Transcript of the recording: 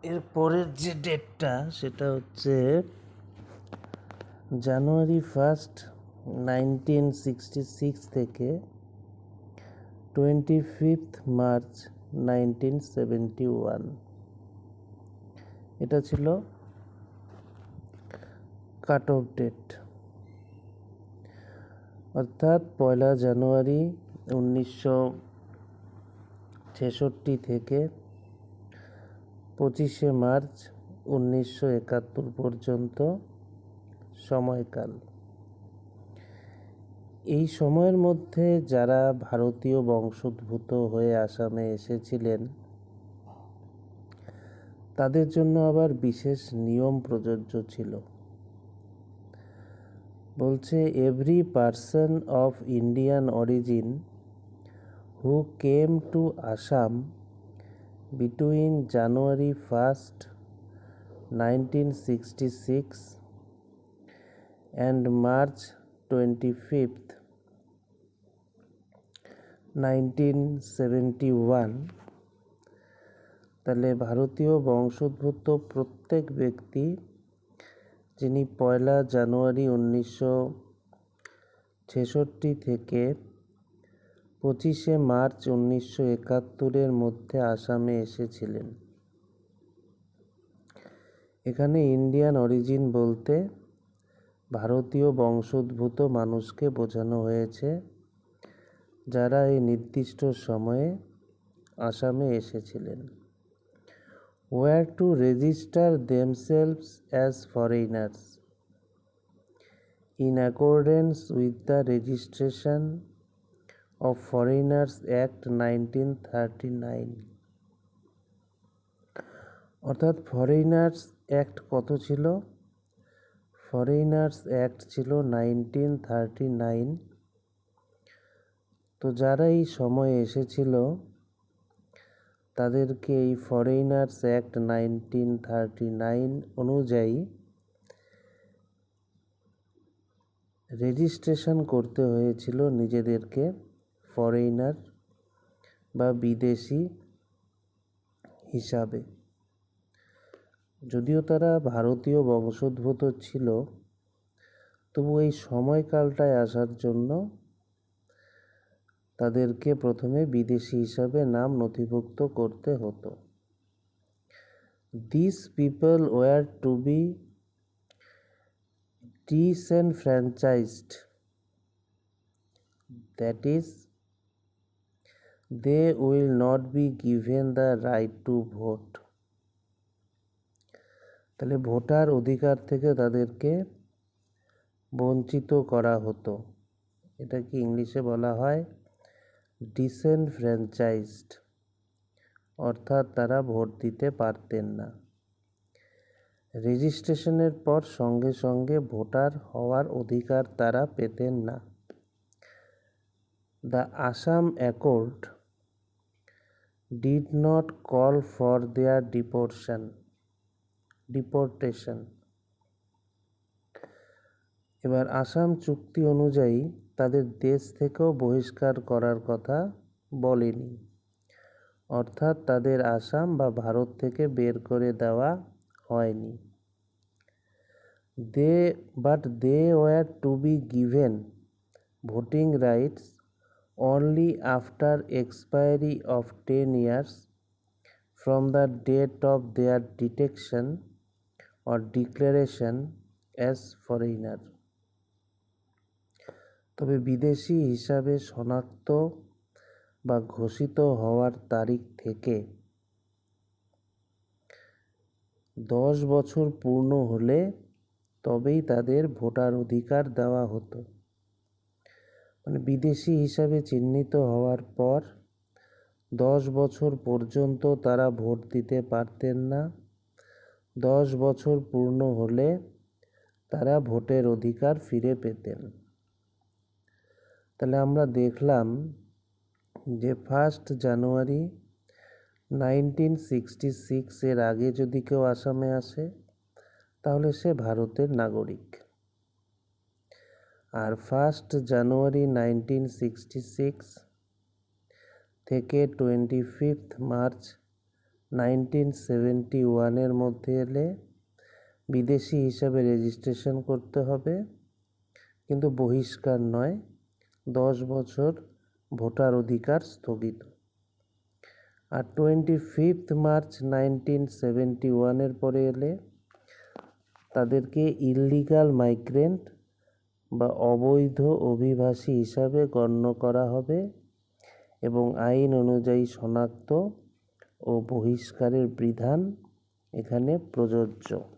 এর পরের যে ডেটটা সেটা হচ্ছে জানুয়ারি 1966 থেকে 25 মার্চ 1971। এটা ছিল কাট অফ ডেট। অর্থাৎ 1 জানুয়ারি 1966 থেকে 25 মার্চ 1971 পর্যন্ত সময়কাল। এই সময়ের মধ্যে যারা ভারতীয় বংশোদ্ভূত হয়ে আসামে এসেছিলেন তাদের জন্য আবার বিশেষ নিয়ম প্রযোজ্য ছিল। বলছে, every person of Indian origin who came to Assam between January 1st 1966 and March 25th 1971, তাহলে ভারতীয় বংশোদ্ভূত প্রত্যেক ব্যক্তি যিনি 1 জানুয়ারি 1966 থেকে 25 মার্চ 1971 মধ্যে আসামে এসেছিলেন। এখানে ইন্ডিয়ান অরিজিন বলতে ভারতীয় বংশোদ্ভূত মানুষকে বোঝানো হয়েছে যারা এই নির্দিষ্ট সময়ে আসামে এসেছিলেন। were to register themselves as foreigners in accordance with the Registration of Foreigners Act 1939। অর্থাৎ ফরেইনার্স অ্যাক্ট কত ছিল? ফরেইনার্স অ্যাক্ট ছিল 1939। তো যারা এই সময়ে এসেছিল তাদেরকে এই ফরেইনার্স অ্যাক্ট 1939 অনুযায়ী রেজিস্ট্রেশন করতে হয়েছিল নিজেদেরকে ফরেইনার বা বিদেশি হিসাবে। যদিও তারা ভারতীয় বংশোদ্ভূত ছিল, তবু এই সময়কালটায় আসার জন্য তাদেরকে প্রথমে বিদেশি হিসাবে নাম নথিভুক্ত করতে হতো। These people were to be disenfranchised, that is, they will not be given the right to vote। তাহলে ভোটার অধিকার থেকে তাদেরকে বঞ্চিত করা হতো। এটাকে ইংলিশে বলা হয় ডিসেনফ্র্যাঞ্চাইজড, অর্থাৎ তারা ভোট দিতে পারতেন না। রেজিস্ট্রেশনের পর সঙ্গে সঙ্গে ভোটার হওয়ার অধিকার তারা পেতেন না। The Assam accord did not call for their deportation. এবার আসাম চুক্তি অনুযায়ী তাদের দেশ থেকেও বহিষ্কার করার কথা বলেনি, অর্থাৎ তাদের আসাম বা ভারত থেকে বের করে দেওয়া হয়নি। But they were to be given voting rights only after expiry of 10 years from the date of their detection or declaration as foreigner। তবে বিদেশি হিসাবে শনাক্ত বা ঘোষিত হওয়ার তারিখ থেকে 10 বছর পূর্ণ হলে তবেই তাদের ভোটার অধিকার দেওয়া হতো। মানে বিদেশি হিসাবে চিহ্নিত হওয়ার পর 10 বছর পর্যন্ত তারা ভোট দিতে পারতেন না। 10 বছর পূর্ণ হলে তারা ভোটের অধিকার ফিরে পেতেন। তাহলে আমরা দেখলাম যে 1 জানুয়ারি 1966 এর আগে যদি কেউ আসামে আসে তাহলে সে ভারতের নাগরিক। আর 1 জানুয়ারি 1966 থেকে 25 মার্চ 1971 মধ্যে এলে বিদেশি হিসাবে রেজিস্ট্রেশন করতে হবে, কিন্তু বহিষ্কার নয়। 10 বছর ভোটার অধিকার স্থগিত। আর 25 মার্চ 1971 পরে এলে তাদেরকে ইললিগাল মাইগ্রেন্ট বা অবৈধ অভিবাসী হিসাবে গণ্য করা হবে এবং আইন অনুযায়ী শনাক্ত ও বহিষ্কারের বিধান এখানে প্রযোজ্য।